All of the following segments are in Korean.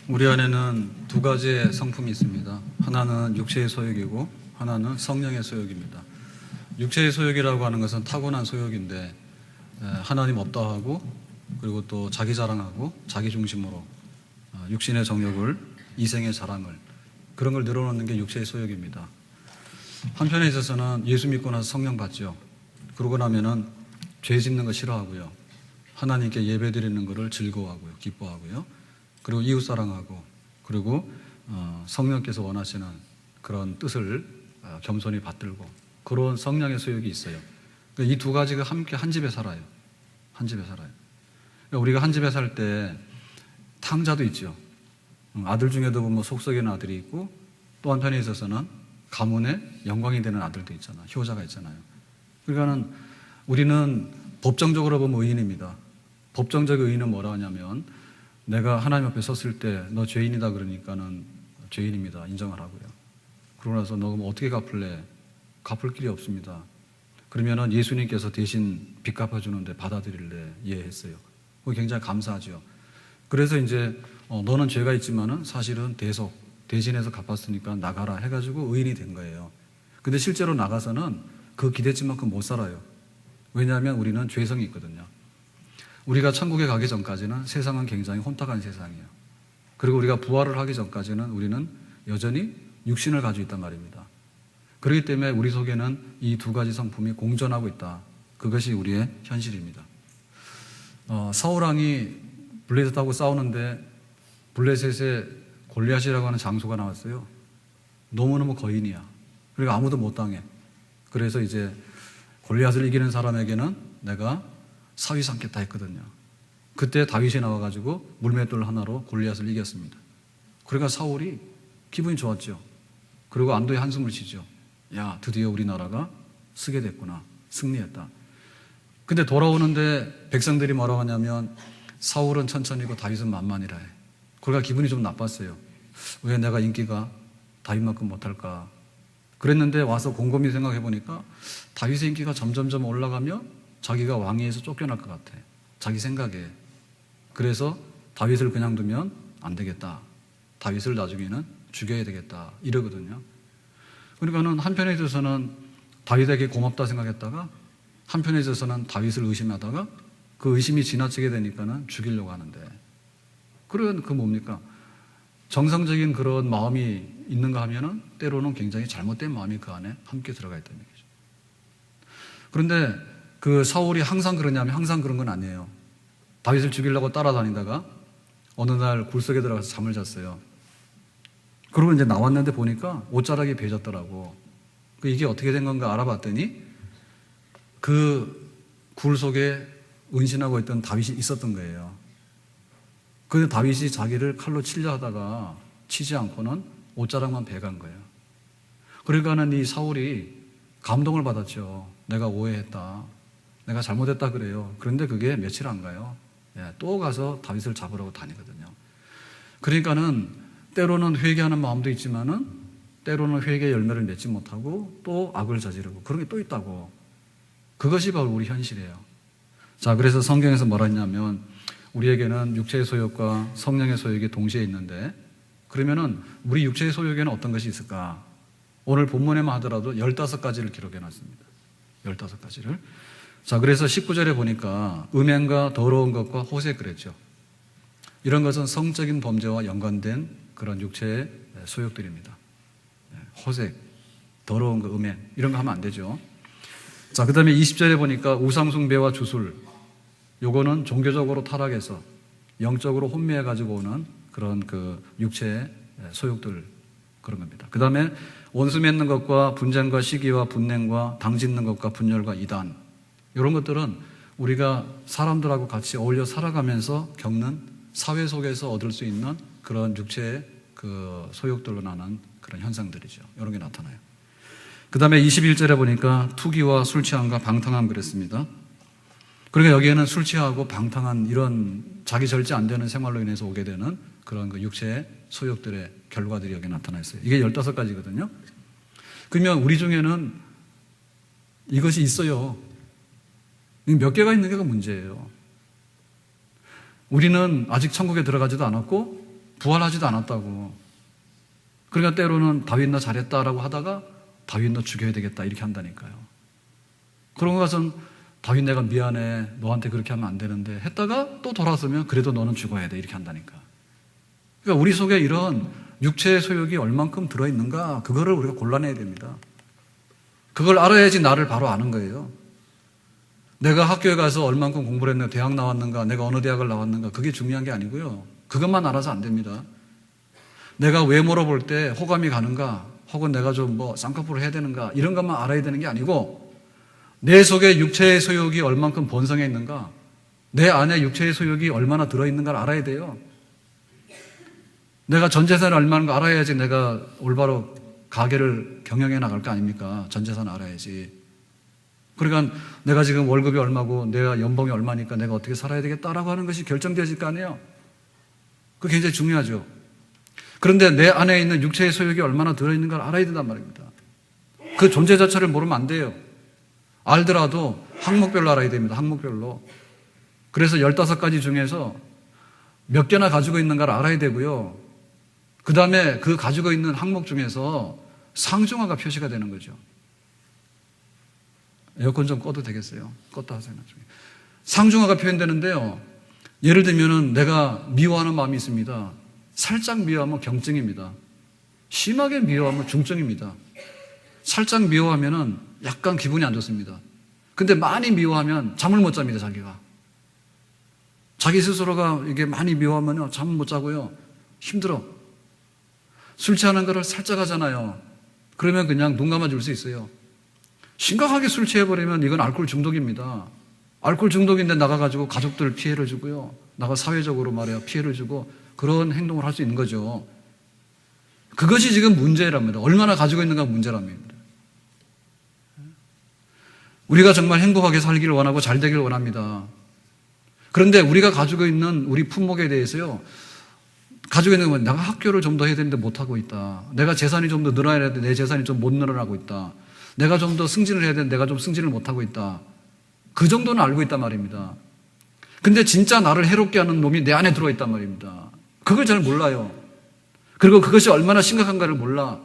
우리 안에는 두 가지의 성품이 있습니다. 하나는 육체의 소욕이고 하나는 성령의 소욕입니다. 육체의 소욕이라고 하는 것은 타고난 소욕인데 하나님 없다 하고 그리고 또 자기 자랑하고 자기 중심으로 육신의 정욕을 이생의 자랑을 그런 걸 늘어놓는 게 육체의 소욕입니다. 한편에 있어서는 예수 믿고 나서 성령 받죠. 그러고 나면은 죄 짓는 거 싫어하고요. 하나님께 예배 드리는 것을 즐거워하고요. 기뻐하고요. 그리고 이웃 사랑하고 그리고 성령께서 원하시는 그런 뜻을 겸손히 받들고 그런 성령의 소욕이 있어요. 이 두 가지가 함께 한 집에 살아요. 한 집에 살아요. 우리가 한 집에 살 때 탕자도 있죠. 아들 중에도 보면 속썩이는 아들이 있고 또 한편에 있어서는 가문의 영광이 되는 아들도 있잖아요. 효자가 있잖아요. 그러니까는 우리는 법정적으로 보면 의인입니다. 법정적 의인은 뭐라 하냐면 내가 하나님 앞에 섰을 때 너 죄인이다 그러니까는 죄인입니다. 인정하라고요. 그러고 나서 너 그럼 어떻게 갚을래? 갚을 길이 없습니다. 그러면은 예수님께서 대신 빚 갚아주는데 받아들일래? 예 했어요. 그거 굉장히 감사하죠. 그래서 이제 너는 죄가 있지만은 사실은 대신해서 갚았으니까 나가라 해가지고 의인이 된 거예요. 근데 실제로 나가서는 그 기대치만큼 못 살아요. 왜냐하면 우리는 죄성이 있거든요. 우리가 천국에 가기 전까지는 세상은 굉장히 혼탁한 세상이에요. 그리고 우리가 부활을 하기 전까지는 우리는 여전히 육신을 가지고 있단 말입니다. 그렇기 때문에 우리 속에는 이 두 가지 성품이 공존하고 있다. 그것이 우리의 현실입니다. 사울왕이 블레셋하고 싸우는데 블레셋에 골리앗이라고 하는 장소가 나왔어요. 너무너무 거인이야. 그리고 아무도 못 당해. 그래서 이제 골리앗을 이기는 사람에게는 내가 사위 삼겠다 했거든요. 그때 다윗이 나와가지고 물맷돌 하나로 골리앗을 이겼습니다. 그러니까 사울이 기분이 좋았죠. 그리고 안도의 한숨을 쉬죠. 야, 드디어 우리나라가 쓰게 됐구나. 승리했다. 근데 돌아오는데 백성들이 뭐라고 하냐면 사울은 천천히고 다윗은 만만이라 해. 그러니까 기분이 좀 나빴어요. 왜 내가 인기가 다윗만큼 못할까? 그랬는데 와서 곰곰이 생각해 보니까 다윗의 인기가 점점점 올라가며 자기가 왕위에서 쫓겨날 것 같아. 자기 생각에. 그래서 다윗을 그냥 두면 안 되겠다. 다윗을 나중에는 죽여야 되겠다. 이러거든요. 그러니까는 한편에 있어서는 다윗에게 고맙다 생각했다가 한편에 있어서는 다윗을 의심하다가 그 의심이 지나치게 되니까는 죽이려고 하는데 그런 그 뭡니까? 정상적인 그런 마음이 있는가 하면은 때로는 굉장히 잘못된 마음이 그 안에 함께 들어가 있다는 얘기죠. 그런데 그 사울이 항상 그러냐면 항상 그런 건 아니에요. 다윗을 죽이려고 따라다니다가 어느 날 굴속에 들어가서 잠을 잤어요. 그러고 이제 나왔는데 보니까 옷자락이 베졌더라고. 이게 어떻게 된 건가 알아봤더니 그 굴 속에 은신하고 있던 다윗이 있었던 거예요. 그런데 다윗이 자기를 칼로 치려 하다가 치지 않고는 옷자락만 베간 거예요. 그러니까는 이 사울이 감동을 받았죠. 내가 오해했다. 내가 잘못했다 그래요. 그런데 그게 며칠 안 가요. 또 가서 다윗을 잡으려고 다니거든요. 그러니까는 때로는 회개하는 마음도 있지만은 때로는 회개의 열매를 맺지 못하고 또 악을 저지르고 그런 게 또 있다고. 그것이 바로 우리 현실이에요. 자, 그래서 성경에서 뭐라 했냐면 우리에게는 육체의 소욕과 성령의 소욕이 동시에 있는데 그러면은 우리 육체의 소욕에는 어떤 것이 있을까? 오늘 본문에만 하더라도 15가지를 기록해 놨습니다. 15가지를. 자, 그래서 19절에 보니까 음행과 더러운 것과 호색 그랬죠. 이런 것은 성적인 범죄와 연관된 그런 육체의 소욕들입니다. 호색, 더러운 거, 음행 이런 거 하면 안 되죠. 자, 그 다음에 20절에 보니까 우상숭배와 주술 요거는 종교적으로 타락해서 영적으로 혼미해가지고 오는 그런 그 육체의 소욕들 그런 겁니다. 그 다음에 원수 맺는 것과 분쟁과 시기와 분냉과 당짓는 것과 분열과 이단 이런 것들은 우리가 사람들하고 같이 어울려 살아가면서 겪는 사회 속에서 얻을 수 있는 그런 육체의 그 소욕들로 나는 그런 현상들이죠. 이런 게 나타나요. 그 다음에 21절에 보니까 투기와 술 취함과 방탕함 그랬습니다. 그러니까 여기에는 술 취하고 방탕한 이런 자기 절제 안 되는 생활로 인해서 오게 되는 그런 그 육체의 소욕들의 결과들이 여기 나타나 있어요. 이게 15가지거든요. 그러면 우리 중에는 이것이 있어요. 몇 개가 있는 게가 문제예요. 우리는 아직 천국에 들어가지도 않았고 부활하지도 않았다고. 그러니까 때로는 다윗 너 잘했다라고 하다가 다윗 너 죽여야 되겠다 이렇게 한다니까요. 그런 것은 다윗 내가 미안해, 너한테 그렇게 하면 안 되는데 했다가 또 돌아서면 그래도 너는 죽어야 돼 이렇게 한다니까. 그러니까 우리 속에 이런 육체의 소욕이 얼만큼 들어있는가, 그거를 우리가 골라내야 됩니다. 그걸 알아야지 나를 바로 아는 거예요. 내가 학교에 가서 얼만큼 공부를 했는가, 대학 나왔는가, 내가 어느 대학을 나왔는가, 그게 중요한 게 아니고요. 그것만 알아서 안 됩니다. 내가 외모로 볼 때 호감이 가는가, 혹은 내가 좀 쌍꺼풀을 해야 되는가, 이런 것만 알아야 되는 게 아니고, 내 속에 육체의 소욕이 얼만큼 번성해 있는가, 내 안에 육체의 소욕이 얼마나 들어있는가를 알아야 돼요. 내가 전 재산이 얼마인가 알아야지 내가 올바로 가게를 경영해 나갈 거 아닙니까? 전 재산 알아야지. 그러니까 내가 지금 월급이 얼마고 내가 연봉이 얼마니까 내가 어떻게 살아야 되겠다라고 하는 것이 결정되어질 거 아니에요? 그게 굉장히 중요하죠. 그런데 내 안에 있는 육체의 소욕이 얼마나 들어있는가를 알아야 된단 말입니다. 그 존재 자체를 모르면 안 돼요. 알더라도 항목별로 알아야 됩니다. 항목별로. 그래서 15가지 중에서 몇 개나 가지고 있는가를 알아야 되고요. 그 다음에 그 가지고 있는 항목 중에서 상중하가 표시가 되는 거죠. 에어컨 좀 꺼도 되겠어요? 껐다 하세요, 나중에. 상중하가 표현되는데요. 예를 들면은 내가 미워하는 마음이 있습니다. 살짝 미워하면 경증입니다. 심하게 미워하면 중증입니다. 살짝 미워하면은 약간 기분이 안 좋습니다. 근데 많이 미워하면 잠을 못 잡니다, 자기가. 자기 스스로가 이게 많이 미워하면 잠을 못 자고요. 힘들어. 술 취하는 거를 살짝 하잖아요. 그러면 그냥 눈 감아 줄 수 있어요. 심각하게 술 취해버리면 이건 알코올 중독입니다. 알코올 중독인데 나가가지고 가족들 피해를 주고요. 나가 사회적으로 말이야 피해를 주고 그런 행동을 할 수 있는 거죠. 그것이 지금 문제랍니다. 얼마나 가지고 있는가 문제랍니다. 우리가 정말 행복하게 살기를 원하고 잘 되기를 원합니다. 그런데 우리가 가지고 있는 우리 품목에 대해서요. 가지고 있는 건 내가 학교를 좀 더 해야 되는데 못하고 있다. 내가 재산이 좀 더 늘어나야 되는데 내 재산이 좀 못 늘어나고 있다. 내가 좀 더 승진을 해야 되는데 내가 좀 승진을 못하고 있다. 그 정도는 알고 있단 말입니다. 근데 진짜 나를 해롭게 하는 놈이 내 안에 들어있단 말입니다. 그걸 잘 몰라요. 그리고 그것이 얼마나 심각한가를 몰라.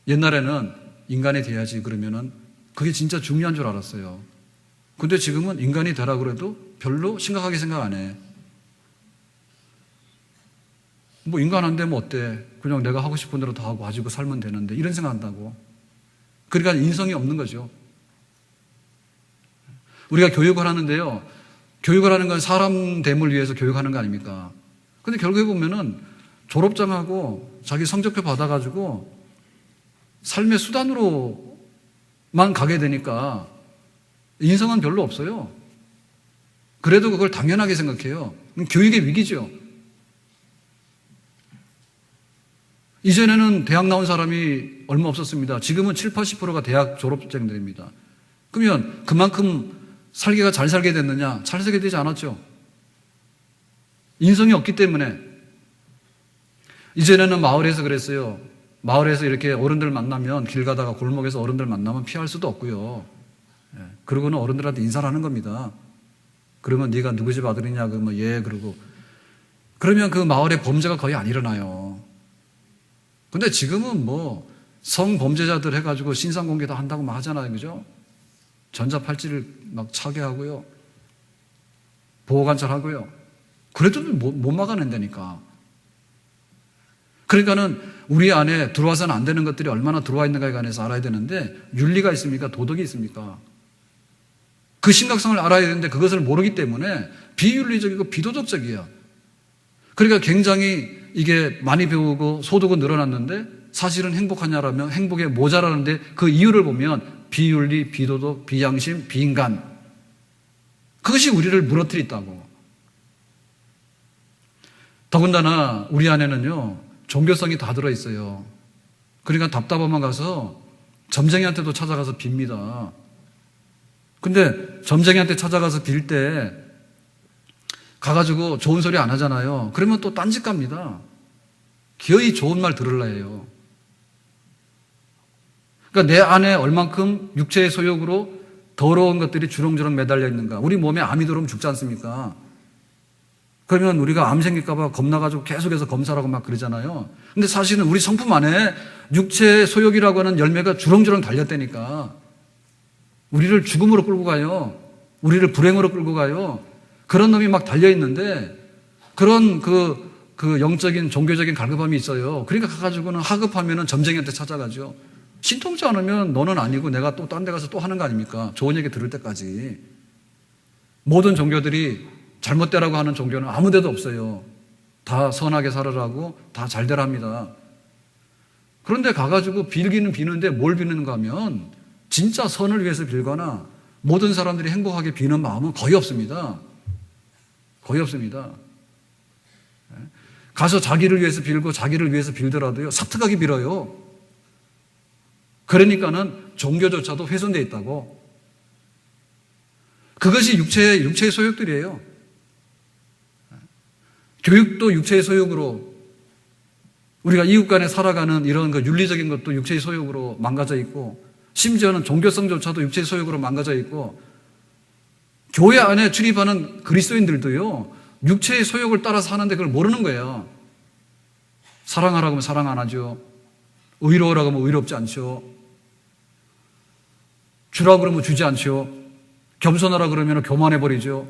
옛날에는 인간이 돼야지 그러면은 그게 진짜 중요한 줄 알았어요. 근데 지금은 인간이 되라 그래도 별로 심각하게 생각 안 해. 뭐 인간 안 되면 어때? 그냥 내가 하고 싶은 대로 다 하고 가지고 살면 되는데 이런 생각한다고. 그러니까 인성이 없는 거죠. 우리가 교육을 하는데요. 교육을 하는 건 사람 됨을 위해서 교육하는 거 아닙니까? 근데 결국에 보면은 졸업장하고 자기 성적표 받아가지고 삶의 수단으로만 가게 되니까 인성은 별로 없어요. 그래도 그걸 당연하게 생각해요. 교육의 위기죠. 이전에는 대학 나온 사람이 얼마 없었습니다. 지금은 7, 80%가 대학 졸업생들입니다. 그러면 그만큼 살기가 잘 살게 됐느냐? 잘 살게 되지 않았죠. 인성이 없기 때문에. 이전에는 마을에서 그랬어요. 마을에서 이렇게 어른들 만나면 길 가다가 골목에서 어른들 만나면 피할 수도 없고요. 그러고는 어른들한테 인사를 하는 겁니다. 그러면 네가 누구 집 아들이냐? 그러면 예 그러고. 그러면 그 마을에 범죄가 거의 안 일어나요. 근데 지금은 뭐 성범죄자들 해가지고 신상공개도 한다고 막 하잖아요. 그죠? 전자팔찌를 막 차게 하고요. 보호관찰하고요. 그래도 못 막아낸다니까. 그러니까는 우리 안에 들어와서는 안 되는 것들이 얼마나 들어와 있는가에 관해서 알아야 되는데 윤리가 있습니까? 도덕이 있습니까? 그 심각성을 알아야 되는데 그것을 모르기 때문에 비윤리적이고 비도덕적이야. 그러니까 굉장히 이게 많이 배우고 소득은 늘어났는데 사실은 행복하냐라면 행복에 모자라는데 그 이유를 보면 비윤리, 비도덕, 비양심, 비인간. 그것이 우리를 무너뜨렸다고. 더군다나 우리 안에는요, 종교성이 다 들어있어요. 그러니까 답답하면 가서 점쟁이한테도 찾아가서 빕니다. 근데 점쟁이한테 찾아가서 빌 때 가가지고 좋은 소리 안 하잖아요. 그러면 또 딴짓 갑니다. 기어이 좋은 말 들으려 해요. 그러니까 내 안에 얼만큼 육체의 소욕으로 더러운 것들이 주렁주렁 매달려 있는가. 우리 몸에 암이 들어오면 죽지 않습니까? 그러면 우리가 암 생길까봐 겁나가지고 계속해서 검사라고 막 그러잖아요. 근데 사실은 우리 성품 안에 육체의 소욕이라고 하는 열매가 주렁주렁 달렸다니까. 우리를 죽음으로 끌고 가요. 우리를 불행으로 끌고 가요. 그런 놈이 막 달려있는데 그런 그 영적인 종교적인 갈급함이 있어요. 그러니까 가가지고는 하급하면은 점쟁이한테 찾아가죠. 신통치 않으면 너는 아니고 내가 또 딴 데 가서 또 하는 거 아닙니까? 좋은 얘기 들을 때까지. 모든 종교들이 잘못되라고 하는 종교는 아무 데도 없어요. 다 선하게 살아라고 다 잘되라 합니다. 그런데 가가지고 빌기는 비는데 뭘 비는가 하면 진짜 선을 위해서 빌거나 모든 사람들이 행복하게 비는 마음은 거의 없습니다. 거의 없습니다. 가서 자기를 위해서 빌고 자기를 위해서 빌더라도요, 사특하게 빌어요. 그러니까는 종교조차도 훼손되어 있다고. 그것이 육체의 소욕들이에요. 교육도 육체의 소욕으로, 우리가 이웃 간에 살아가는 이런 그 윤리적인 것도 육체의 소욕으로 망가져 있고, 심지어는 종교성조차도 육체의 소욕으로 망가져 있고, 교회 안에 출입하는 그리스도인들도요, 육체의 소욕을 따라서 하는데 그걸 모르는 거예요. 사랑하라고 하면 사랑 안 하죠. 의로우라고 하면 의롭지 않죠. 주라고 그러면 주지 않죠. 겸손하라 그러면 교만해버리죠.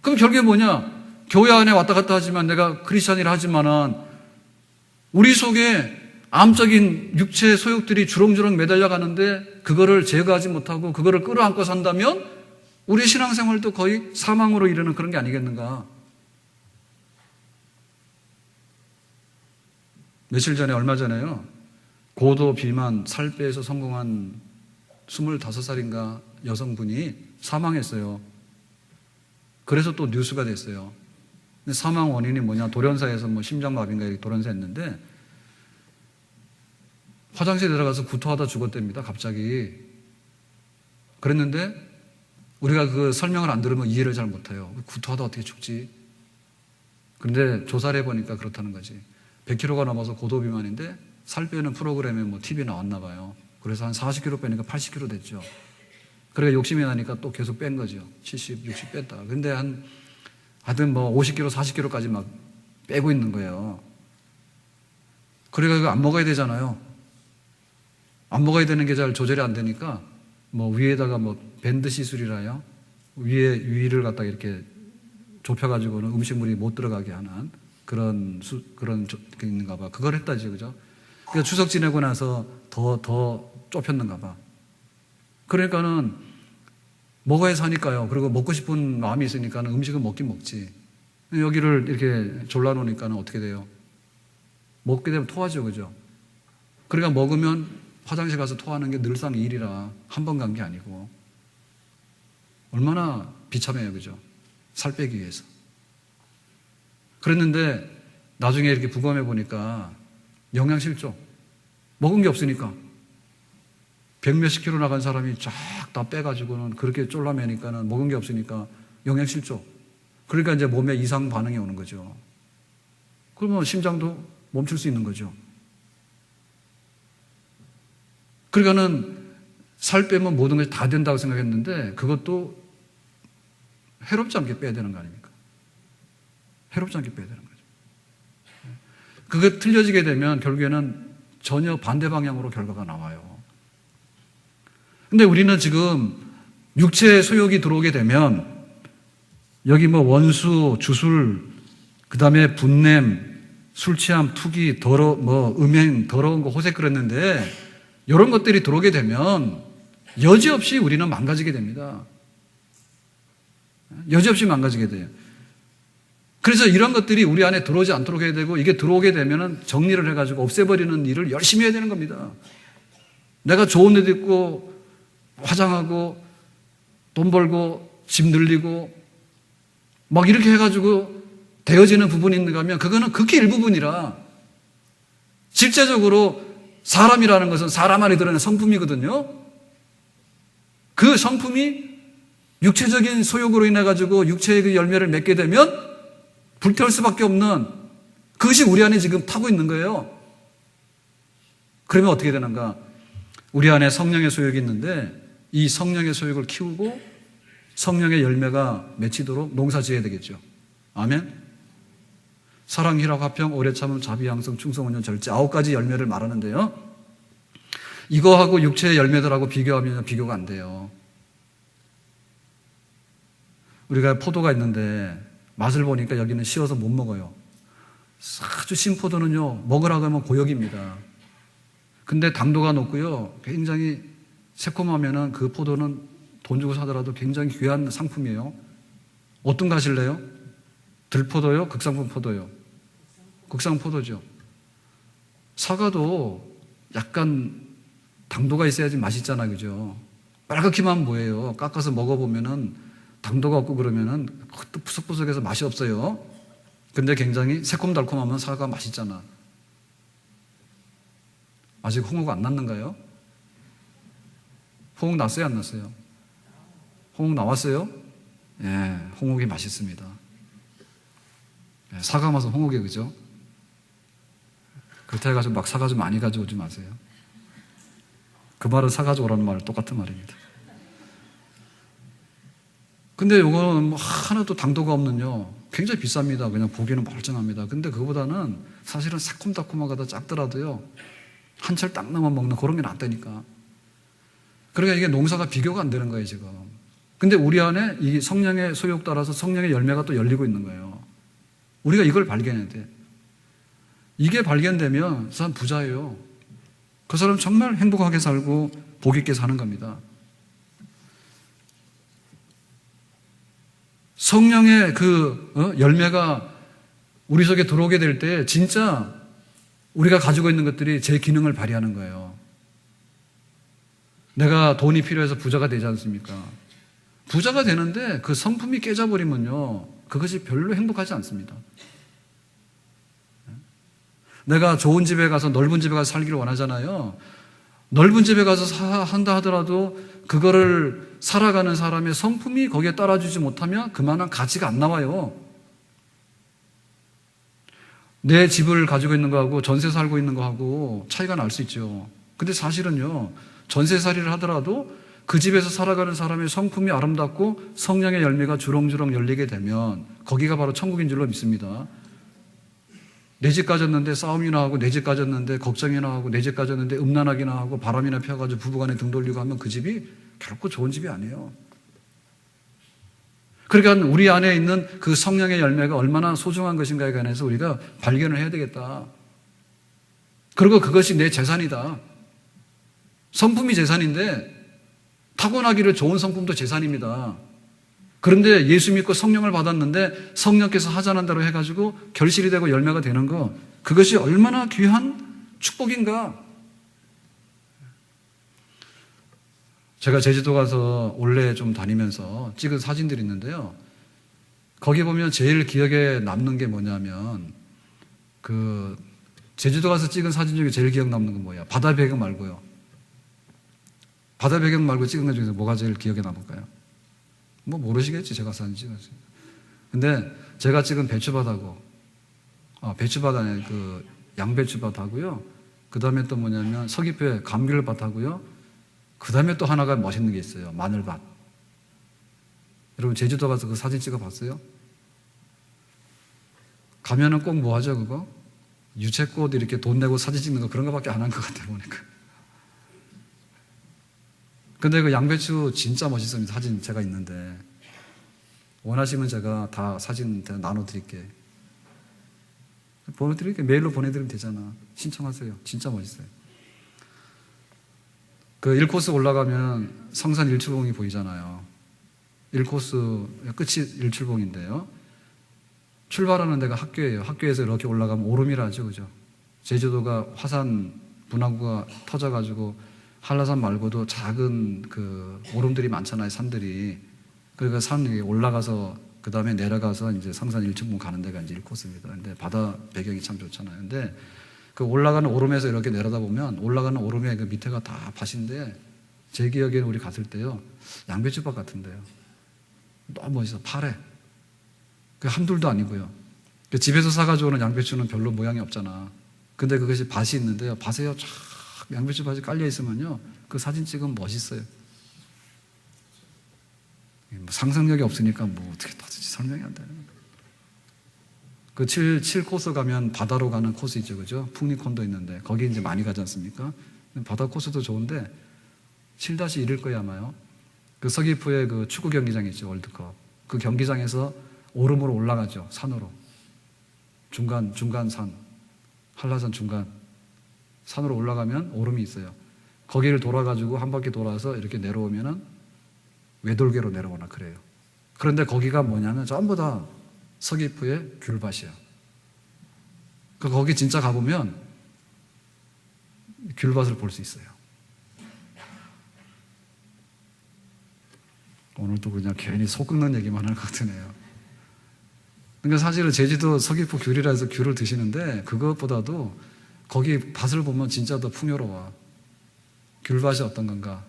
그럼 결국에 뭐냐? 교회 안에 왔다 갔다 하지만 내가 크리스찬이라 하지만은 우리 속에 암적인 육체의 소욕들이 주렁주렁 매달려 가는데 그거를 제거하지 못하고 그거를 끌어안고 산다면 우리 신앙생활도 거의 사망으로 이르는 그런 게 아니겠는가. 며칠 전에 얼마 전에요. 고도 비만 살 빼서 성공한 25살인가 여성분이 사망했어요. 그래서 또 뉴스가 됐어요. 근데 사망 원인이 뭐냐, 돌연사에서 뭐 심장마비인가 이렇게 돌연사했는데 화장실에 들어가서 구토하다 죽었답니다. 갑자기. 그랬는데 우리가 그 설명을 안 들으면 이해를 잘 못해요. 구토하다 어떻게 죽지? 그런데 조사를 해보니까 그렇다는 거지. 100kg가 넘어서 고도비만인데 살 빼는 프로그램에 뭐 TV 나왔나 봐요. 그래서 한 40kg 빼니까 80kg 됐죠. 그러니까 욕심이 나니까 또 계속 뺀 거죠. 70, 60 뺐다가. 근데 하여튼 뭐 50kg, 40kg까지 막 빼고 있는 거예요. 그러니까 이거 안 먹어야 되잖아요. 안 먹어야 되는 게 잘 조절이 안 되니까 뭐 위에다가 뭐 밴드 시술이라요. 위를 갖다가 이렇게 좁혀가지고는 음식물이 못 들어가게 하는 그런 게 있는가 봐. 그걸 했다지, 그죠? 그러니까 추석 지내고 나서 더 좁혔는가 봐. 그러니까는 먹어야 사니까요. 그리고 먹고 싶은 마음이 있으니까는 음식은 먹긴 먹지. 여기를 이렇게 졸라놓으니까는 어떻게 돼요? 먹게 되면 토하죠, 그죠? 그러니까 먹으면 화장실 가서 토하는 게 늘상 일이라 한 번 간 게 아니고 얼마나 비참해요, 그죠? 살 빼기 위해서. 그랬는데 나중에 이렇게 부검해 보니까 영양실조. 먹은 게 없으니까. 100몇십 킬로 나간 사람이 쫙 다 빼가지고는 그렇게 쫄라매니까는 먹은 게 없으니까 영양실조. 그러니까 이제 몸에 이상 반응이 오는 거죠. 그러면 심장도 멈출 수 있는 거죠. 그러니까는 살 빼면 모든 것이 다 된다고 생각했는데 그것도 해롭지 않게 빼야 되는 거 아닙니까? 해롭지 않게 빼야 되는 거죠. 그게 틀려지게 되면 결국에는 전혀 반대 방향으로 결과가 나와요. 근데 우리는 지금 육체의 소욕이 들어오게 되면 여기 뭐 원수, 주술, 그 다음에 분냄, 술 취함, 투기, 음행, 더러운 거 호색거렸는데 이런 것들이 들어오게 되면 여지없이 우리는 망가지게 됩니다. 여지없이 망가지게 돼요. 그래서 이런 것들이 우리 안에 들어오지 않도록 해야 되고 이게 들어오게 되면 정리를 해가지고 없애버리는 일을 열심히 해야 되는 겁니다. 내가 좋은 데도 있고 화장하고 돈 벌고 집 늘리고 막 이렇게 해가지고 되어지는 부분이 있는가 하면 그거는 극히 일부분이라 실제적으로 사람이라는 것은 사람 안에 들어있는 성품이거든요. 그 성품이 육체적인 소욕으로 인해가지고 육체의 그 열매를 맺게 되면 불태울 수밖에 없는 그것이 우리 안에 지금 타고 있는 거예요. 그러면 어떻게 되는가? 우리 안에 성령의 소욕이 있는데 이 성령의 소욕을 키우고 성령의 열매가 맺히도록 농사 지어야 되겠죠. 아멘? 사랑, 희락, 화평, 오래 참음, 자비, 양성, 충성, 온유, 절제 9가지 열매를 말하는데요. 이거하고 육체의 열매들하고 비교하면 비교가 안 돼요. 우리가 포도가 있는데 맛을 보니까 여기는 씌어서 못 먹어요. 아주 신 포도는요, 먹으라고 하면 고역입니다. 근데 당도가 높고요, 굉장히 새콤하면은 그 포도는 돈 주고 사더라도 굉장히 귀한 상품이에요. 어떤 거 하실래요? 들포도요? 극상품 포도요? 극상 포도죠. 사과도 약간 당도가 있어야지 맛있잖아, 그죠? 빨갛기만 하면 뭐예요? 깎아서 먹어보면은 당도가 없고 그러면은 또 푸석푸석해서 맛이 없어요. 근데 굉장히 새콤달콤하면 사과가 맛있잖아. 아직 홍어가 안 났는가요? 홍어 났어요, 안 났어요? 홍어 나왔어요? 예, 홍어가 맛있습니다. 예, 사과 맛은 홍어게, 그죠? 그렇다 해가지고 막 사가지고 많이 가져오지 마세요. 그 말은 사가지고 오라는 말 똑같은 말입니다. 근데 이거는 뭐 하나도 당도가 없는요, 굉장히 비쌉니다. 그냥 보기에는 멀쩡합니다. 근데 그거보다는 사실은 새콤달콤하다 작더라도요, 한 철 딱 넘어 먹는 그런 게 낫다니까. 그러니까 이게 농사가 비교가 안 되는 거예요, 지금. 근데 우리 안에 이 성령의 소욕 따라서 성령의 열매가 또 열리고 있는 거예요. 우리가 이걸 발견해야 돼. 이게 발견되면 그 사람 부자예요. 그 사람 정말 행복하게 살고 복 있게 사는 겁니다. 성령의 그 열매가 우리 속에 들어오게 될 때 진짜 우리가 가지고 있는 것들이 제 기능을 발휘하는 거예요. 내가 돈이 필요해서 부자가 되지 않습니까? 부자가 되는데 그 성품이 깨져버리면요, 그것이 별로 행복하지 않습니다. 내가 좋은 집에 가서, 넓은 집에 가서 살기를 원하잖아요. 넓은 집에 가서 한다 하더라도 그거를 살아가는 사람의 성품이 거기에 따라주지 못하면 그만한 가치가 안 나와요. 내 집을 가지고 있는 거하고 전세 살고 있는 거하고 차이가 날 수 있죠. 근데 사실은요, 전세살이를 하더라도 그 집에서 살아가는 사람의 성품이 아름답고 성령의 열매가 주렁주렁 열리게 되면 거기가 바로 천국인 줄로 믿습니다. 내 집 가졌는데 싸움이나 하고, 내 집 가졌는데 걱정이나 하고, 내 집 가졌는데 음란하기나 하고, 바람이나 펴가지고 부부간에 등 돌리고 하면 그 집이 결코 좋은 집이 아니에요. 그러니까 우리 안에 있는 그 성령의 열매가 얼마나 소중한 것인가에 관해서 우리가 발견을 해야 되겠다. 그리고 그것이 내 재산이다. 성품이 재산인데 타고나기를 좋은 성품도 재산입니다. 그런데 예수 믿고 성령을 받았는데 성령께서 하자는 대로 해가지고 결실이 되고 열매가 되는 거, 그것이 얼마나 귀한 축복인가. 제가 제주도 가서 올해 좀 다니면서 찍은 사진들이 있는데요, 거기 보면 제일 기억에 남는 게 뭐냐면, 그 제주도 가서 찍은 사진 중에 제일 기억 남는 건 뭐야? 바다 배경 말고요. 바다 배경 말고 찍은 것 중에서 뭐가 제일 기억에 남을까요? 뭐 모르시겠지, 제가 사진 찍었어요. 근데 제가 찍은 배추밭하고, 배추밭 안에 그 양배추밭하고요, 그 다음에 또 뭐냐면 서귀포에 감귤밭하고요, 그 다음에 또 하나가 멋있는 게 있어요. 마늘밭. 여러분 제주도 가서 그 사진 찍어 봤어요? 가면은 꼭 뭐 하죠, 그거? 유채꽃 이렇게 돈 내고 사진 찍는 거, 그런 거밖에 안 한 것 같아요, 보니까. 근데 그 양배추 진짜 멋있습니다. 사진 제가 있는데. 원하시면 제가 다 사진 나눠드릴게요. 보내드릴게요. 메일로 보내드리면 되잖아. 신청하세요. 진짜 멋있어요. 그 1코스 올라가면 성산 일출봉이 보이잖아요. 1코스 끝이 일출봉인데요. 출발하는 데가 학교예요. 학교에서 이렇게 올라가면 오름이라죠, 그죠? 제주도가 화산 분화구가 터져가지고 한라산 말고도 작은 그 오름들이 많잖아요, 산들이. 그러니까 산 위에 올라가서 그 다음에 내려가서 이제 성산 일출봉 가는 데가 이제 1코스입니다. 근데 바다 배경이 참 좋잖아요. 근데 그 올라가는 오름에서 이렇게 내려다 보면 올라가는 오름의 그 밑에가 다 밭인데, 제 기억에는 우리 갔을 때요, 양배추밭 같은데요. 너무 멋있어, 파래. 그 한둘도 아니고요. 그 집에서 사가지고 오는 양배추는 별로 모양이 없잖아. 근데 그것이 밭이 있는데요, 밭에요 쫙 양배추 밭이 깔려 있으면요, 그 사진 찍으면 멋있어요. 뭐 상상력이 없으니까 뭐 어떻게 도대체 설명이 안 되는 거예요. 그 7코스 가면 바다로 가는 코스 있죠, 그죠? 풍리콘도 있는데 거기 이제 많이 가지 않습니까? 바다 코스도 좋은데 7-1일 거야 아마요. 그 서귀포에 그 축구 경기장 있죠, 월드컵. 그 경기장에서 오름으로 올라가죠, 산으로. 중간 산, 한라산 중간 산으로 올라가면 오름이 있어요. 거기를 돌아가지고 한 바퀴 돌아서 이렇게 내려오면은 외돌개로 내려오나 그래요. 그런데 거기가 뭐냐면 전부 다 서귀포의 귤밭이에요. 거기 진짜 가보면 귤밭을 볼 수 있어요. 오늘도 그냥 괜히 속 끓는 얘기만 하는 것 같으네요. 그러니까 사실은 제주도 서귀포 귤이라 해서 귤을 드시는데 그것보다도 거기 밭을 보면 진짜 더 풍요로워. 귤밭이 어떤 건가,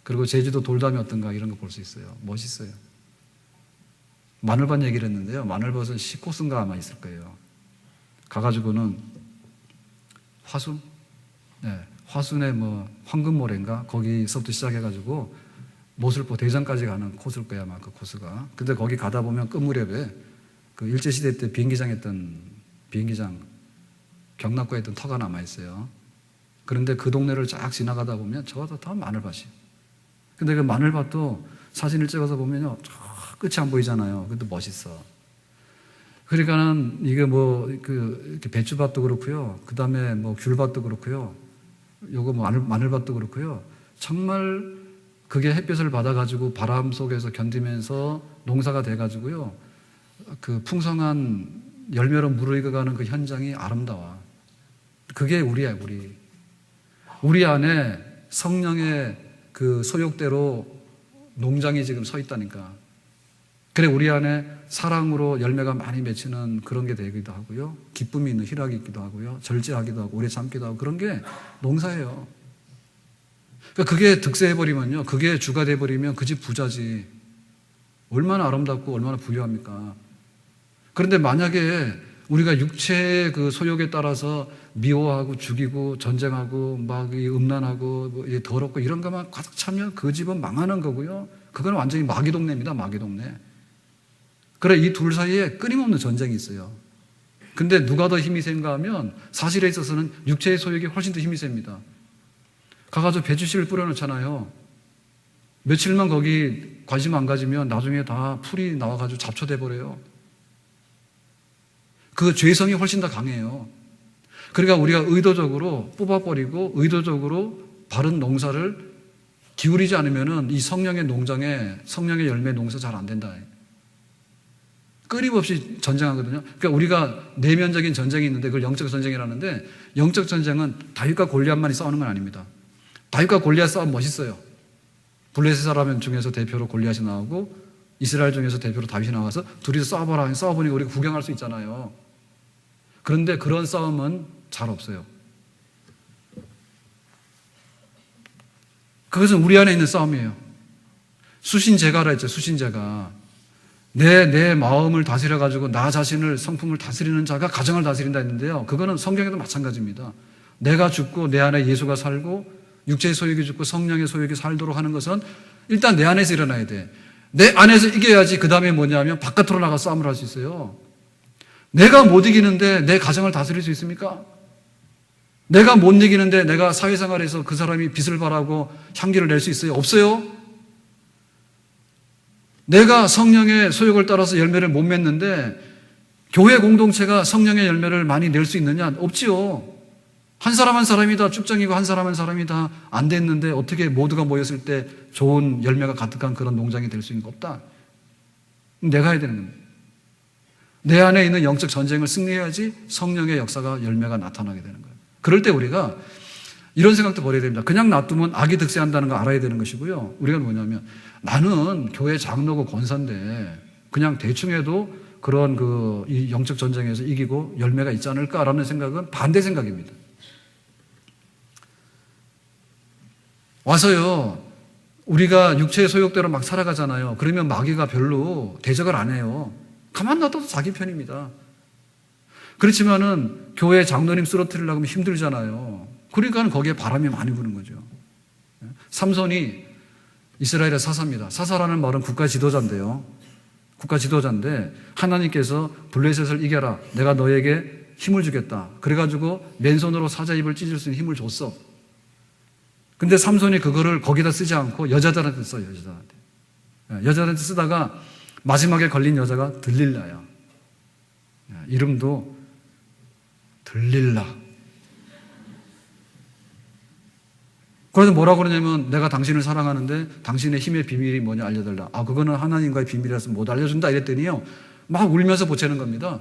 그리고 제주도 돌담이 어떤가 이런 거 볼 수 있어요. 멋있어요. 마늘밭 얘기를 했는데요. 마늘밭은 10코스인가 아마 있을 거예요. 가가지고는 화순? 네, 화순에 뭐 황금모래인가 거기서부터 시작해가지고 모슬포 대전까지 가는 코스일 거야 아마 그 코스가. 근데 거기 가다 보면 끝무렵에 그 일제시대 때 비행기장 했던 비행기장 경납고에 있던 터가 남아있어요. 그런데 그 동네를 쫙 지나가다 보면 저거 다 마늘밭이에요. 근데 그 마늘밭도 사진을 찍어서 보면요, 저 끝이 안 보이잖아요. 근데 멋있어. 그러니까는 이게 뭐 이렇게 배추밭도 그렇고요. 그 다음에 뭐 귤밭도 그렇고요. 요거 뭐 마늘밭도 그렇고요. 정말 그게 햇볕을 받아가지고 바람 속에서 견디면서 농사가 돼가지고요. 그 풍성한 열매로 무르익어가는 그 현장이 아름다워. 그게 우리야, 우리. 우리 안에 성령의 그 소욕대로 농장이 지금 서 있다니까. 그래, 우리 안에 사랑으로 열매가 많이 맺히는 그런 게 되기도 하고요. 기쁨이 있는 희락이 있기도 하고요. 절제하기도 하고, 오래 참기도 하고, 그런 게 농사예요. 그러니까 그게 득세해버리면요. 그게 주가 돼버리면 그 집 부자지. 얼마나 아름답고 얼마나 부유합니까? 그런데 만약에 우리가 육체의 그 소욕에 따라서 미워하고 죽이고 전쟁하고 막 음란하고 뭐 더럽고 이런 것만 가득 차면 그 집은 망하는 거고요. 그건 완전히 마귀 동네입니다. 마귀 동네. 그래, 이 둘 사이에 끊임없는 전쟁이 있어요. 근데 누가 더 힘이 센가 하면 사실에 있어서는 육체의 소욕이 훨씬 더 힘이 셉니다. 가가지고 배추씨를 뿌려놓잖아요. 며칠만 거기 관심 안 가지면 나중에 다 풀이 나와가지고 잡초돼 버려요. 그 죄성이 훨씬 더 강해요. 그러니까 우리가 의도적으로 뽑아버리고 의도적으로 바른 농사를 기울이지 않으면은 이 성령의 농장에 성령의 열매 농사 잘 안 된다. 끊임없이 전쟁하거든요. 그러니까 우리가 내면적인 전쟁이 있는데 그걸 영적 전쟁이라는데, 영적 전쟁은 다윗과 골리앗만이 싸우는 건 아닙니다. 다윗과 골리앗 싸움 멋있어요. 블레셋 사람 중에서 대표로 골리앗이 나오고 이스라엘 중에서 대표로 다윗이 나와서 둘이서 싸워봐라. 싸워보니까 우리가 구경할 수 있잖아요. 그런데 그런 싸움은 잘 없어요. 그것은 우리 안에 있는 싸움이에요. 수신제가라 했죠. 수신제가. 내 마음을 다스려가지고 나 자신을, 성품을 다스리는 자가 가정을 다스린다 했는데요. 그거는 성경에도 마찬가지입니다. 내가 죽고 내 안에 예수가 살고 육체의 소욕이 죽고 성령의 소욕이 살도록 하는 것은 일단 내 안에서 일어나야 돼. 내 안에서 이겨야지 그 다음에 뭐냐면 바깥으로 나가 싸움을 할 수 있어요. 내가 못 이기는데 내 가정을 다스릴 수 있습니까? 내가 못 이기는데 내가 사회생활에서 그 사람이 빛을 발하고 향기를 낼 수 있어요? 없어요. 내가 성령의 소욕을 따라서 열매를 못 맺는데 교회 공동체가 성령의 열매를 많이 낼 수 있느냐? 없지요. 한 사람 한 사람이 다 쭉정이고 한 사람 한 사람이 다 안 됐는데 어떻게 모두가 모였을 때 좋은 열매가 가득한 그런 농장이 될 수 있는 거 없다. 내가 해야 되는 겁니다. 내 안에 있는 영적 전쟁을 승리해야지 성령의 역사가 열매가 나타나게 되는 거예요. 그럴 때 우리가 이런 생각도 버려야 됩니다. 그냥 놔두면 악이 득세한다는 거 알아야 되는 것이고요. 우리가 뭐냐면 나는 교회 장로고 권사인데 그냥 대충 해도 그런 이 영적 전쟁에서 이기고 열매가 있지 않을까라는 생각은 반대 생각입니다. 와서요, 우리가 육체의 소욕대로 막 살아가잖아요. 그러면 마귀가 별로 대적을 안 해요. 가만 놔둬도 자기 편입니다. 그렇지만은 교회 장로님 쓰러뜨리려고 하면 힘들잖아요. 그러니까 거기에 바람이 많이 부는 거죠. 삼손이 이스라엘의 사사입니다. 사사라는 말은 국가 지도자인데요. 국가 지도자인데 하나님께서 블레셋을 이겨라. 내가 너에게 힘을 주겠다. 그래가지고 맨손으로 사자 입을 찢을 수 있는 힘을 줬어. 근데 삼손이 그거를 거기다 쓰지 않고 여자들한테 써요. 여자들한테 쓰다가 마지막에 걸린 여자가 들릴라야. 이름도 들릴라. 그래서 뭐라고 그러냐면 내가 당신을 사랑하는데 당신의 힘의 비밀이 뭐냐 알려달라. 그거는 하나님과의 비밀이라서 못 알려준다 이랬더니요. 막 울면서 보채는 겁니다.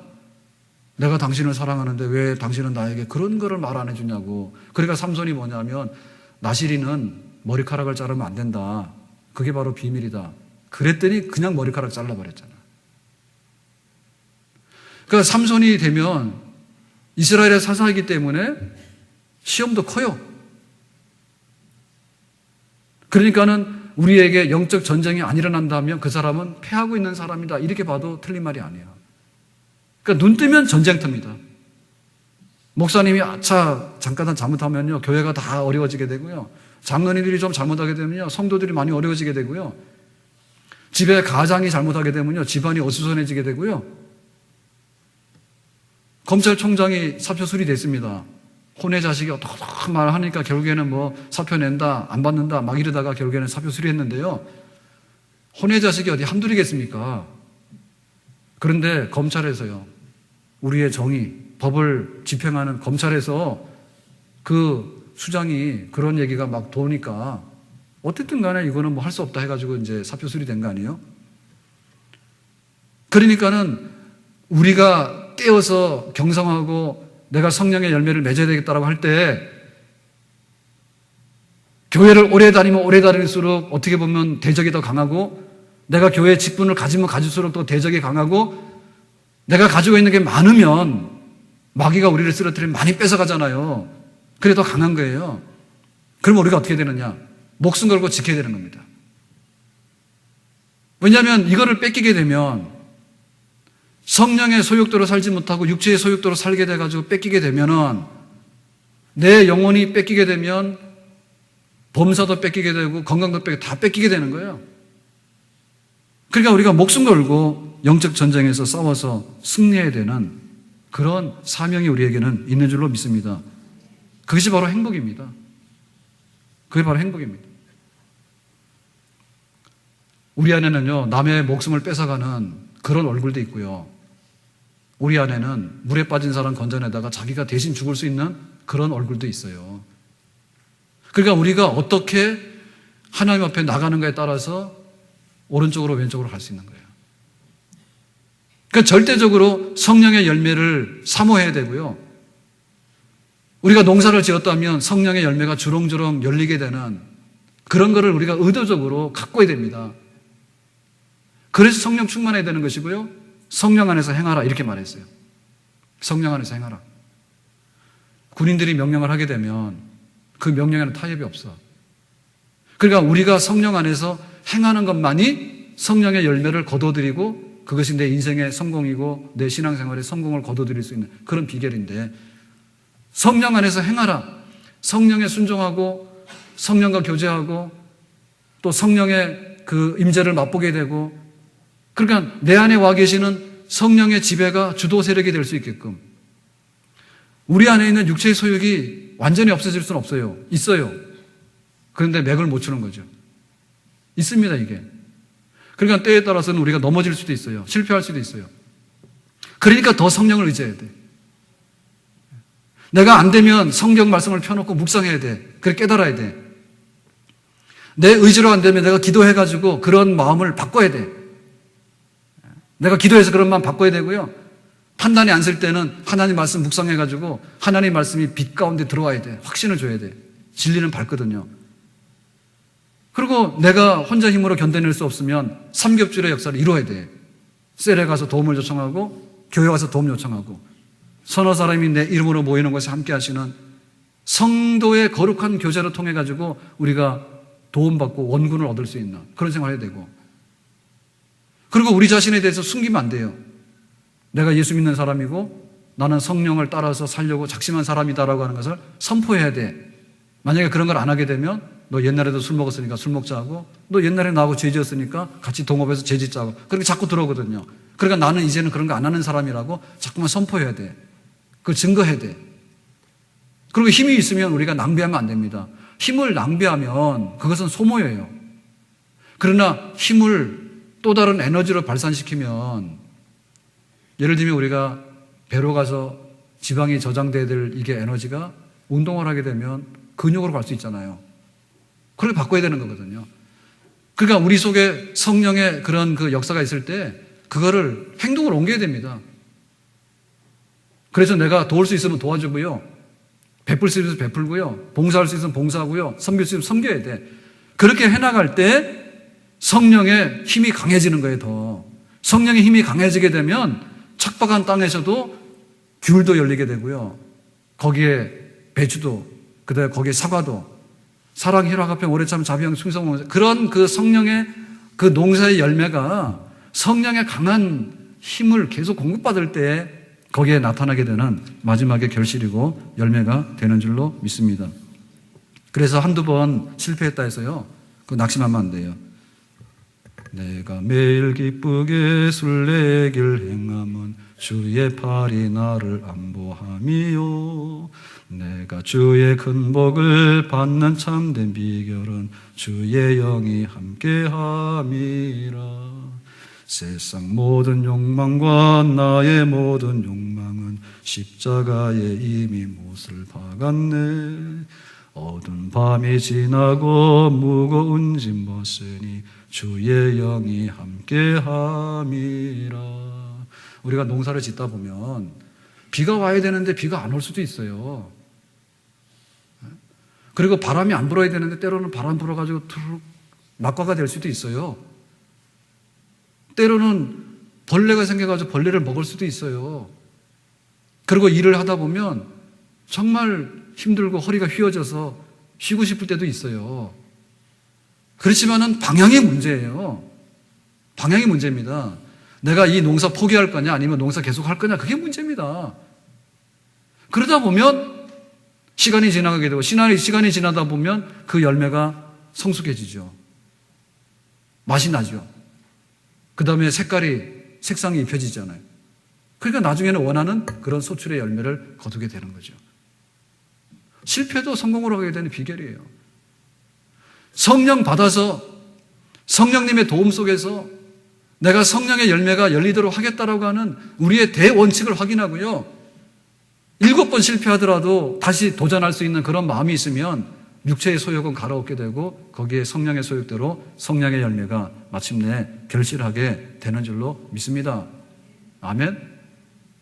내가 당신을 사랑하는데 왜 당신은 나에게 그런 거를 말 안 해주냐고. 그러니까 삼손이 뭐냐면 나시리는 머리카락을 자르면 안 된다. 그게 바로 비밀이다. 그랬더니 그냥 머리카락 잘라버렸잖아. 그러니까 삼손이 되면 이스라엘의 사사이기 때문에 시험도 커요. 그러니까는 우리에게 영적 전쟁이 안 일어난다면 그 사람은 패하고 있는 사람이다. 이렇게 봐도 틀린 말이 아니에요. 그러니까 눈 뜨면 전쟁터입니다. 목사님이 잠깐 잘못하면요. 교회가 다 어려워지게 되고요. 장로님들이 좀 잘못하게 되면요. 성도들이 많이 어려워지게 되고요. 집에 가장이 잘못하게 되면요. 집안이 어수선해지게 되고요. 검찰총장이 사표 수리됐습니다. 혼의 자식이 어떻게 말하니까 결국에는 사표 낸다, 안 받는다, 막 이러다가 결국에는 사표 수리했는데요. 혼의 자식이 어디 한둘이겠습니까? 그런데 검찰에서요. 우리의 정의, 법을 집행하는 검찰에서 그 수장이 그런 얘기가 막 도니까 어쨌든 간에 이거는 할 수 없다 해가지고 이제 사표 수리된 거 아니에요? 그러니까는 우리가 깨어서 경성하고 내가 성령의 열매를 맺어야 되겠다라고 할 때 교회를 오래 다니면 오래 다닐수록 어떻게 보면 대적이 더 강하고 내가 교회의 직분을 가지면 가질수록 또 대적이 강하고 내가 가지고 있는 게 많으면 마귀가 우리를 쓰러뜨리면 많이 뺏어가잖아요. 그래 더 강한 거예요. 그럼 우리가 어떻게 되느냐? 목숨 걸고 지켜야 되는 겁니다. 왜냐하면 이거를 뺏기게 되면 성령의 소욕대로 살지 못하고 육체의 소욕대로 살게 돼가지고 뺏기게 되면은 내 영혼이 뺏기게 되면 범사도 뺏기게 되고 건강도 다 뺏기게 되는 거예요. 그러니까 우리가 목숨 걸고 영적 전쟁에서 싸워서 승리해야 되는 그런 사명이 우리에게는 있는 줄로 믿습니다. 그것이 바로 행복입니다. 그게 바로 행복입니다. 우리 안에는요, 남의 목숨을 뺏어가는 그런 얼굴도 있고요. 우리 안에는 물에 빠진 사람 건져내다가 자기가 대신 죽을 수 있는 그런 얼굴도 있어요. 그러니까 우리가 어떻게 하나님 앞에 나가는가에 따라서 오른쪽으로 왼쪽으로 갈 수 있는 거예요. 그러니까 절대적으로 성령의 열매를 사모해야 되고요. 우리가 농사를 지었다면 성령의 열매가 주렁주렁 열리게 되는 그런 거를 우리가 의도적으로 가꿔야 됩니다. 그래서 성령 충만해야 되는 것이고요. 성령 안에서 행하라 이렇게 말했어요. 성령 안에서 행하라. 군인들이 명령을 하게 되면 그 명령에는 타협이 없어. 그러니까 우리가 성령 안에서 행하는 것만이 성령의 열매를 거둬들이고 그것이 내 인생의 성공이고 내 신앙생활의 성공을 거둬들일 수 있는 그런 비결인데 성령 안에서 행하라. 성령에 순종하고 성령과 교제하고 또 성령의 그 임재를 맛보게 되고 그러니까 내 안에 와 계시는 성령의 지배가 주도 세력이 될 수 있게끔 우리 안에 있는 육체의 소욕이 완전히 없어질 수는 없어요. 있어요. 그런데 맥을 못 추는 거죠. 있습니다, 이게. 그러니까 때에 따라서는 우리가 넘어질 수도 있어요. 실패할 수도 있어요. 그러니까 더 성령을 의지해야 돼. 내가 안 되면 성경 말씀을 펴놓고 묵상해야 돼. 그래 깨달아야 돼. 내 의지로 안 되면 내가 기도해가지고 그런 마음을 바꿔야 돼. 내가 기도해서 그런 마음 바꿔야 되고요. 판단이 안 쓸 때는 하나님 말씀 묵상해가지고 하나님 말씀이 빛 가운데 들어와야 돼. 확신을 줘야 돼. 진리는 밝거든요. 그리고 내가 혼자 힘으로 견뎌낼 수 없으면 삼겹줄의 역사를 이루어야 돼. 셀에 가서 도움을 요청하고 교회 와서 도움 요청하고 서너 사람이 내 이름으로 모이는 것에 함께 하시는 성도의 거룩한 교제를 통해 가지고 우리가 도움받고 원군을 얻을 수 있는 그런 생활을 해야 되고 그리고 우리 자신에 대해서 숨기면 안 돼요. 내가 예수 믿는 사람이고 나는 성령을 따라서 살려고 작심한 사람이다라고 하는 것을 선포해야 돼. 만약에 그런 걸 안 하게 되면 너 옛날에도 술 먹었으니까 술 먹자 하고, 너 옛날에 나하고 죄 지었으니까 같이 동업해서 죄 짓자 하고, 그렇게 자꾸 들어오거든요. 그러니까 나는 이제는 그런 거 안 하는 사람이라고 자꾸만 선포해야 돼. 그걸 증거해야 돼. 그리고 힘이 있으면 우리가 낭비하면 안 됩니다. 힘을 낭비하면 그것은 소모예요. 그러나 힘을 또 다른 에너지로 발산시키면, 예를 들면 우리가 배로 가서 지방이 저장돼야 될 이게 에너지가 운동을 하게 되면 근육으로 갈 수 있잖아요. 그렇게 바꿔야 되는 거거든요. 그러니까 우리 속에 성령의 그런 그 역사가 있을 때 그거를 행동으로 옮겨야 됩니다. 그래서 내가 도울 수 있으면 도와주고요, 베풀 수 있으면 베풀고요, 봉사할 수 있으면 봉사하고요, 섬길 수 있으면 섬겨야 돼. 그렇게 해나갈 때 성령의 힘이 강해지는 거예요. 더 성령의 힘이 강해지게 되면 척박한 땅에서도 귤도 열리게 되고요, 거기에 배추도, 그다음에 거기에 사과도, 사랑, 희락, 화평, 오래 참, 자비형, 충성, 그런 그 성령의 그 농사의 열매가 성령의 강한 힘을 계속 공급받을 때 거기에 나타나게 되는 마지막의 결실이고 열매가 되는 줄로 믿습니다. 그래서 한두 번 실패했다 해서요, 그 낙심하면 안 돼요. 내가 매일 기쁘게 술래길 행함은 주의 팔이 나를 안보함이요, 내가 주의 큰 복을 받는 참된 비결은 주의 영이 함께함이라. 세상 모든 욕망과 나의 모든 욕망은 십자가에 이미 못을 박았네. 어두운 밤이 지나고 무거운 짐 벗으니 주의 영이 함께함이라. 우리가 농사를 짓다 보면 비가 와야 되는데 비가 안 올 수도 있어요. 그리고 바람이 안 불어야 되는데 때로는 바람 불어가지고 투르륵 낙과가 될 수도 있어요. 때로는 벌레가 생겨가지고 벌레를 먹을 수도 있어요. 그리고 일을 하다 보면 정말 힘들고 허리가 휘어져서 쉬고 싶을 때도 있어요. 그렇지만은 방향이 문제예요. 방향이 문제입니다. 내가 이 농사 포기할 거냐 아니면 농사 계속 할 거냐, 그게 문제입니다. 그러다 보면 시간이 지나가게 되고, 시간이 지나다 보면 그 열매가 성숙해지죠. 맛이 나죠. 그 다음에 색상이 입혀지잖아요. 그러니까 나중에는 원하는 그런 소출의 열매를 거두게 되는 거죠. 실패도 성공으로 가게 되는 비결이에요. 성령 받아서 성령님의 도움 속에서 내가 성령의 열매가 열리도록 하겠다라고 하는 우리의 대원칙을 확인하고요, 7번 실패하더라도 다시 도전할 수 있는 그런 마음이 있으면 육체의 소욕은 갈아엎게 되고 거기에 성령의 소욕대로 성령의 열매가 마침내 결실하게 되는 줄로 믿습니다. 아멘.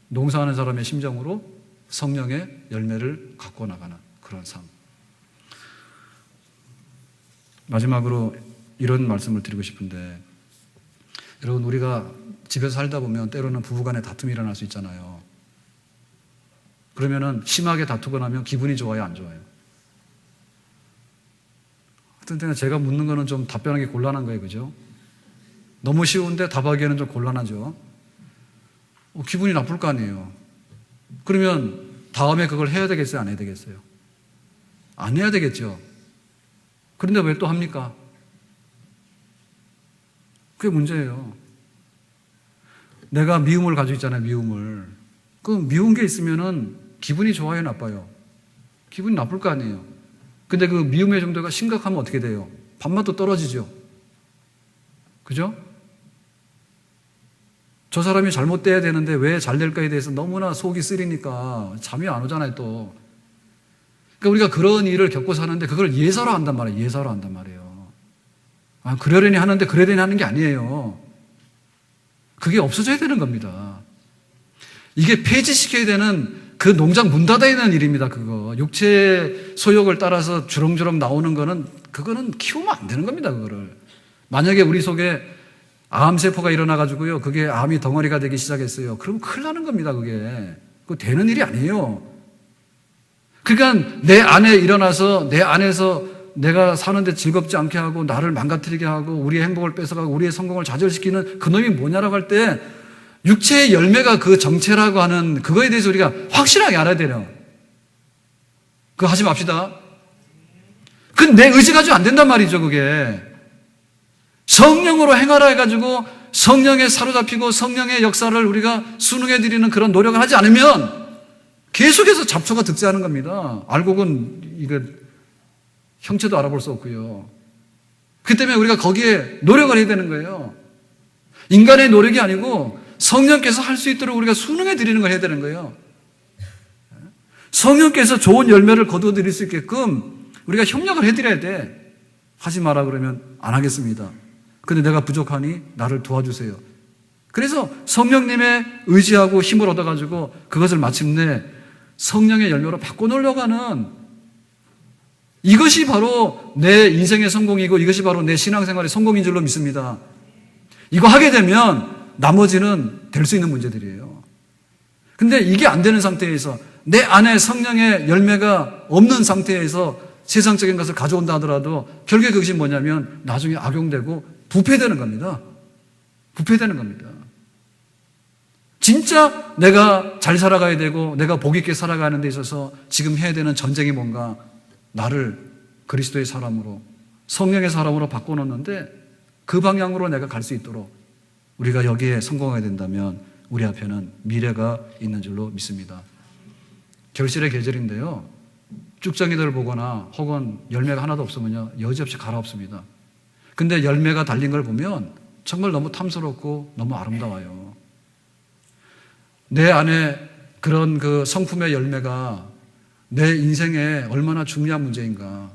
농사하는 사람의 심정으로 성령의 열매를 갖고 나가는 그런 삶. 마지막으로 이런 말씀을 드리고 싶은데, 여러분, 우리가 집에서 살다 보면 때로는 부부간에 다툼이 일어날 수 있잖아요. 그러면은 심하게 다투고 나면 기분이 좋아요, 안 좋아요? 어떤 때는 제가 묻는 거는 좀 답변하기 곤란한 거예요, 그죠? 너무 쉬운데 답하기에는 좀 곤란하죠. 기분이 나쁠 거 아니에요. 그러면 다음에 그걸 해야 되겠어요, 안 해야 되겠어요? 안 해야 되겠죠. 그런데 왜 또 합니까? 그게 문제예요. 내가 미움을 가지고 있잖아요, 미움을. 그 미운 게 있으면은 기분이 좋아요, 나빠요? 기분이 나쁠 거 아니에요. 근데 그 미움의 정도가 심각하면 어떻게 돼요? 밥맛도 떨어지죠. 그죠? 저 사람이 잘못돼야 되는데 왜 잘 될까에 대해서 너무나 속이 쓰리니까 잠이 안 오잖아요, 또. 그러니까 우리가 그런 일을 겪고 사는데 그걸 예사로 한단 말이에요. 예사로 한단 말이에요. 그러려니 하는데 그러려니 하는 게 아니에요. 그게 없어져야 되는 겁니다. 이게 폐지시켜야 되는, 그 농장 문 닫아야 되는 일입니다, 그거. 육체의 소욕을 따라서 주렁주렁 나오는 거는, 그거는 키우면 안 되는 겁니다, 그거를. 만약에 우리 속에 암세포가 일어나가지고요, 그게 암이 덩어리가 되기 시작했어요. 그럼 큰일 나는 겁니다, 그게. 그거 되는 일이 아니에요. 그러니까 내 안에 일어나서 내 안에서 내가 사는데 즐겁지 않게 하고 나를 망가뜨리게 하고 우리의 행복을 뺏어가고 우리의 성공을 좌절시키는 그놈이 뭐냐라고 할 때 육체의 열매가 그 정체라고 하는 그거에 대해서 우리가 확실하게 알아야 돼요. 그거 하지 맙시다. 그건 내 의지 가지고 안 된단 말이죠, 그게. 성령으로 행하라 해가지고 성령에 사로잡히고 성령의 역사를 우리가 순응해 드리는 그런 노력을 하지 않으면 계속해서 잡초가 득세하는 겁니다. 알곡은 이거 형체도 알아볼 수 없고요. 그 때문에 우리가 거기에 노력을 해야 되는 거예요. 인간의 노력이 아니고 성령께서 할 수 있도록 우리가 순응해 드리는 걸 해야 되는 거예요. 성령께서 좋은 열매를 거두어 드릴 수 있게끔 우리가 협력을 해드려야 돼. 하지 마라 그러면 안 하겠습니다. 근데 내가 부족하니 나를 도와주세요. 그래서 성령님의 의지하고 힘을 얻어가지고 그것을 마침내 성령의 열매로 바꿔놓으려고 하는, 이것이 바로 내 인생의 성공이고 이것이 바로 내 신앙생활의 성공인 줄로 믿습니다. 이거 하게 되면 나머지는 될 수 있는 문제들이에요. 근데 이게 안 되는 상태에서, 내 안에 성령의 열매가 없는 상태에서 세상적인 것을 가져온다 하더라도 결국에 그것이 뭐냐면 나중에 악용되고 부패되는 겁니다. 부패되는 겁니다. 진짜 내가 잘 살아가야 되고 내가 복 있게 살아가는 데 있어서 지금 해야 되는 전쟁이 뭔가, 나를 그리스도의 사람으로, 성령의 사람으로 바꿔놓는데 그 방향으로 내가 갈 수 있도록 우리가 여기에 성공하게 된다면 우리 앞에는 미래가 있는 줄로 믿습니다. 결실의 계절인데요, 쭉정이들을 보거나 혹은 열매가 하나도 없으면요 여지없이 갈아엎습니다. 근데 열매가 달린 걸 보면 정말 너무 탐스럽고 너무 아름다워요. 내 안에 그런 그 성품의 열매가 내 인생에 얼마나 중요한 문제인가.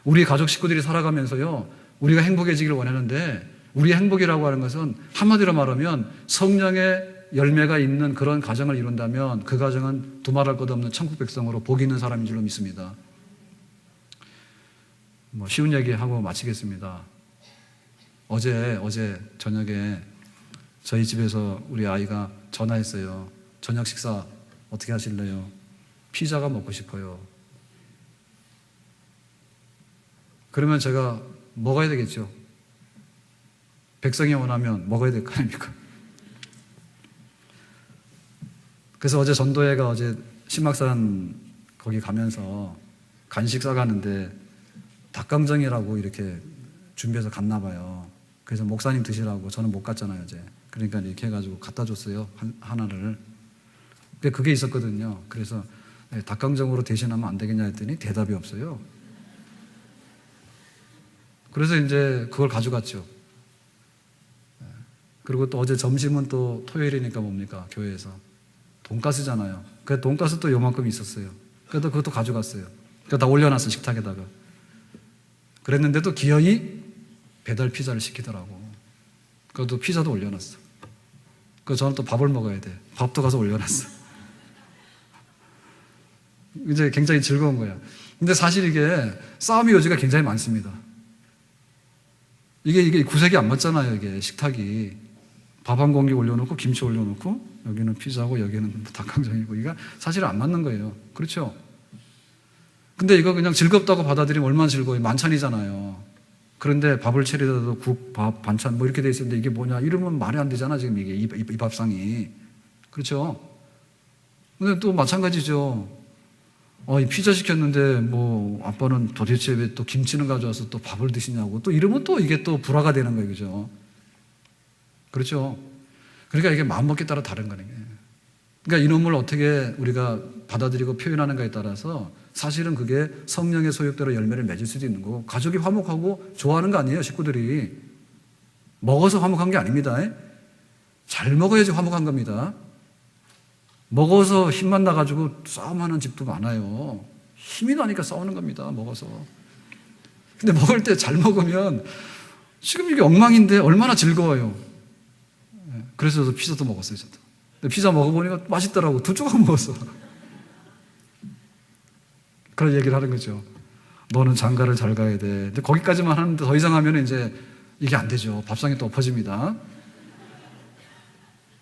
우리 가족 식구들이 살아가면서요 우리가 행복해지기를 원하는데, 우리의 행복이라고 하는 것은 한마디로 말하면 성령의 열매가 있는 그런 가정을 이룬다면 그 가정은 두말할 것 없는 천국 백성으로 복 있는 사람인 줄로 믿습니다. 쉬운 얘기하고 마치겠습니다. 어제 저녁에 저희 집에서 우리 아이가 전화했어요. 저녁 식사 어떻게 하실래요? 피자가 먹고 싶어요. 그러면 제가 먹어야 되겠죠. 백성이 원하면 먹어야 될 거 아닙니까? 그래서 어제 전도회가 어제 신막산 거기 가면서 간식 싸가는데 닭강정이라고 이렇게 준비해서 갔나 봐요. 그래서 목사님 드시라고, 저는 못 갔잖아요 어제. 그러니까 이렇게 해가지고 갖다 줬어요, 하나를. 그게 있었거든요. 그래서 닭강정으로 대신하면 안 되겠냐 했더니 대답이 없어요. 그래서 이제 그걸 가져갔죠. 그리고 또 어제 점심은 또 토요일이니까 뭡니까? 교회에서 돈가스잖아요. 그 돈가스 또 요만큼 있었어요. 그래도 그것도 가져갔어요. 그거 다 올려놨어, 식탁에다가. 그랬는데도 기어이 배달 피자를 시키더라고. 그것도 피자도 올려놨어. 그래서 저는 또 밥을 먹어야 돼. 밥도 가서 올려놨어. 이제 굉장히 즐거운 거야. 근데 사실 이게 싸움의 여지가 굉장히 많습니다. 이게 구색이 안 맞잖아요, 이게 식탁이. 밥 한 공기 올려놓고 김치 올려놓고 여기는 피자고 여기는 닭강정이고, 이게 사실 안 맞는 거예요. 그렇죠? 근데 이거 그냥 즐겁다고 받아들이면 얼마나 즐거워요. 만찬이잖아요. 그런데 밥을 차리더라도 국, 밥, 반찬 뭐 이렇게 돼 있었는데 이게 뭐냐 이러면 말이 안 되잖아 지금 이게 이 밥상이. 그렇죠? 근데 또 마찬가지죠. 이 피자 시켰는데 뭐 아빠는 도대체 왜 또 김치는 가져와서 또 밥을 드시냐고 또 이러면 또 이게 또 불화가 되는 거예요. 그죠? 그렇죠? 그러니까 이게 마음먹기에 따라 다른 거예요. 그러니까 이놈을 어떻게 우리가 받아들이고 표현하는가에 따라서 사실은 그게 성령의 소욕대로 열매를 맺을 수도 있는 거고, 가족이 화목하고 좋아하는 거 아니에요. 식구들이 먹어서 화목한 게 아닙니다. 잘 먹어야지 화목한 겁니다. 먹어서 힘만 나가지고 싸움하는 집도 많아요. 힘이 나니까 싸우는 겁니다. 먹어서. 근데 먹을 때 잘 먹으면 지금 이게 엉망인데 얼마나 즐거워요. 그래서 저도 피자도 먹었어요. 저도. 근데 피자 먹어보니까 맛있더라고. 두 조각 먹었어. 그런 얘기를 하는 거죠. 너는 장가를 잘 가야 돼. 근데 거기까지만 하는데 더 이상 하면 이제 이게 안 되죠. 밥상이 또 엎어집니다.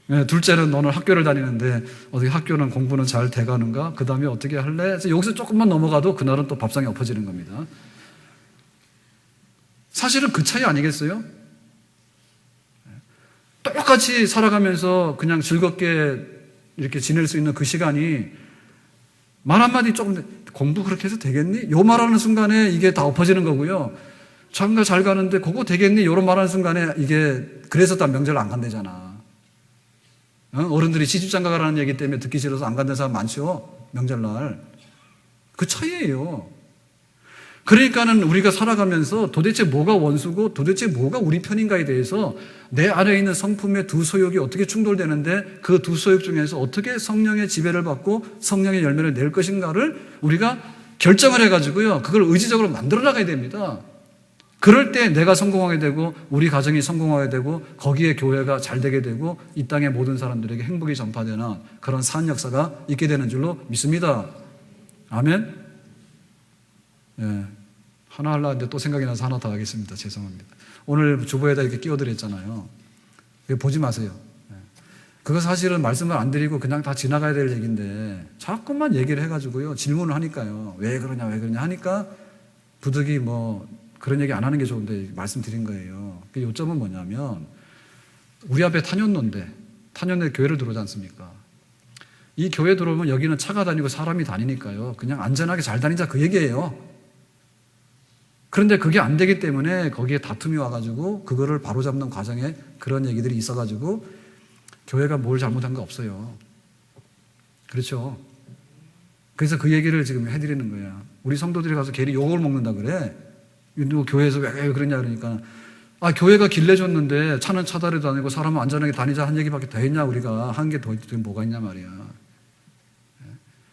네, 둘째는 너는 학교를 다니는데 어떻게 학교는 공부는 잘 돼가는가? 그 다음에 어떻게 할래? 그래서 여기서 조금만 넘어가도 그날은 또 밥상이 엎어지는 겁니다. 사실은 그 차이 아니겠어요? 똑같이 살아가면서 그냥 즐겁게 이렇게 지낼 수 있는 그 시간이 말 한마디 조금 공부 그렇게 해서 되겠니? 요 말하는 순간에 이게 다 엎어지는 거고요. 장가 잘 가는데 그거 되겠니? 요런 말하는 순간에 이게 그래서 다 명절 안 간대잖아. 어른들이 시집장가 가라는 얘기 때문에 듣기 싫어서 안 간다는 사람 많죠. 명절날. 그 차이예요. 그러니까는 우리가 살아가면서 도대체 뭐가 원수고 도대체 뭐가 우리 편인가에 대해서 내 안에 있는 성품의 두 소욕이 어떻게 충돌되는데 그 두 소욕 중에서 어떻게 성령의 지배를 받고 성령의 열매를 낼 것인가를 우리가 결정을 해가지고요. 그걸 의지적으로 만들어 나가야 됩니다. 그럴 때 내가 성공하게 되고 우리 가정이 성공하게 되고 거기에 교회가 잘 되게 되고 이 땅의 모든 사람들에게 행복이 전파되는 그런 산 역사가 있게 되는 줄로 믿습니다. 아멘. 예, 하나 하려고 했는데 또 생각이 나서 하나 더 하겠습니다. 죄송합니다. 오늘 주보에다 이렇게 끼워드렸잖아요. 보지 마세요. 예. 그거 사실은 말씀을 안 드리고 그냥 다 지나가야 될 얘기인데 자꾸만 얘기를 해가지고요. 질문을 하니까요. 왜 그러냐 하니까 부득이 뭐 그런 얘기 안 하는 게 좋은데 말씀드린 거예요. 그 요점은 뭐냐면 우리 앞에 탄현로인데 탄현로에 교회를 들어오지 않습니까? 이 교회 들어오면 여기는 차가 다니고 사람이 다니니까요. 그냥 안전하게 잘 다니자 그 얘기예요. 그런데 그게 안 되기 때문에 거기에 다툼이 와가지고 그거를 바로잡는 과정에 그런 얘기들이 있어가지고 교회가 뭘 잘못한 거 없어요. 그렇죠? 그래서 그 얘기를 지금 해드리는 거야. 우리 성도들이 가서 괜히 욕을 먹는다 그래. 누구 교회에서 왜 그러냐 그러니까 교회가 길 내줬는데 차는 차다리 다니고 사람은 안전하게 다니자 한 얘기밖에 더 했냐 우리가 한 게 더 뭐가 있냐 말이야.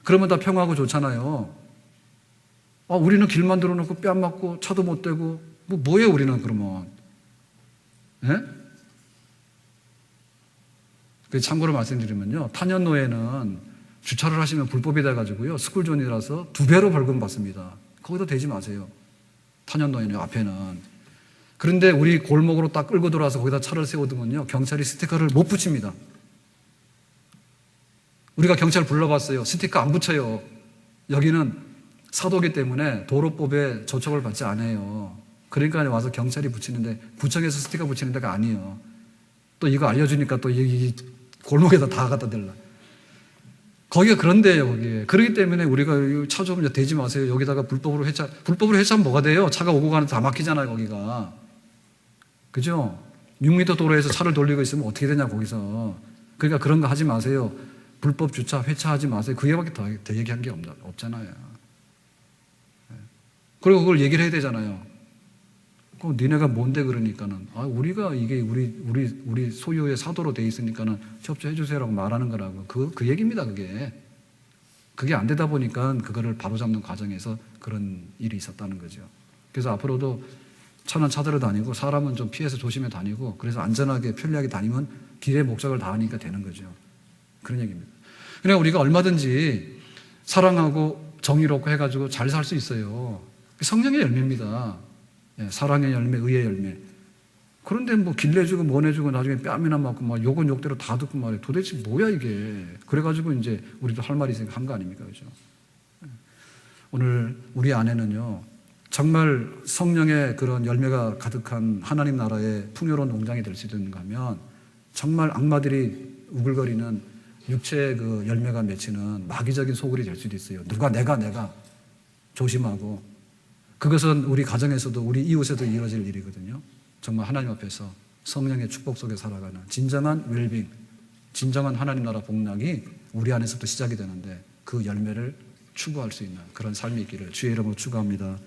그러면 다 평화하고 좋잖아요. 우리는 길 만들어 놓고 뺨 맞고 차도 못 대고 뭐예요 우리는 그러면. 예? 참고로 말씀드리면요. 탄현노예는 주차를 하시면 불법이 돼가지고요. 스쿨존이라서 2배로 벌금 받습니다. 거기다 대지 마세요. 탄현노예는 앞에는. 그런데 우리 골목으로 딱 끌고 들어와서 거기다 차를 세워두면요. 경찰이 스티커를 못 붙입니다. 우리가 경찰 불러봤어요. 스티커 안 붙여요. 여기는 사도기 때문에 도로법에 조촉을 받지 않아요. 그러니까 와서 경찰이 붙이는데 구청에서 스티커 붙이는 데가 아니에요. 또 이거 알려주니까 또 이 골목에다 다 갖다 댈라. 거기가 그런 데예요. 거기에. 그렇기 때문에 우리가 차 좀 대지 마세요. 여기다가 불법으로 해차하면 뭐가 돼요? 차가 오고 가는 데 다 막히잖아요. 거기가. 그죠? 6m 도로에서 차를 돌리고 있으면 어떻게 되냐 거기서. 그러니까 그런 거 하지 마세요. 불법 주차 회차하지 마세요. 그 얘기밖에 더 얘기한 게 없잖아요. 그리고 그걸 얘기를 해야 되잖아요. 그럼 니네가 뭔데 그러니까는 우리가 이게 우리 소유의 사도로 돼 있으니까는 협조해 주세요라고 말하는 거라고. 그 얘기입니다. 그게 안 되다 보니까 그거를 바로잡는 과정에서 그런 일이 있었다는 거죠. 그래서 앞으로도 차는 차대로 다니고 사람은 좀 피해서 조심해 다니고 그래서 안전하게 편리하게 다니면 길의 목적을 다하니까 되는 거죠. 그런 얘기입니다. 그러니까 우리가 얼마든지 사랑하고 정의롭고 해가지고 잘 살 수 있어요. 성령의 열매입니다. 사랑의 열매, 의의 열매. 그런데 뭐 길 내주고 뭐 내주고 나중에 뺨이나 맞고 막 욕은 욕대로 다 듣고 말이에요. 도대체 뭐야 이게. 그래가지고 이제 우리도 할 말이 있으니까 한 거 아닙니까? 그죠? 오늘 우리 안에는요. 정말 성령의 그런 열매가 가득한 하나님 나라의 풍요로운 농장이 될 수 있는가 하면 정말 악마들이 우글거리는 육체의 그 열매가 맺히는 마귀적인 소굴이 될 수도 있어요. 누가 내가 조심하고 그것은 우리 가정에서도 우리 이웃에도 이루어질 일이거든요. 정말 하나님 앞에서 성령의 축복 속에 살아가는 진정한 웰빙, 진정한 하나님 나라 복락이 우리 안에서부터 시작이 되는데 그 열매를 추구할 수 있는 그런 삶이 있기를 주의 이름으로 축원합니다.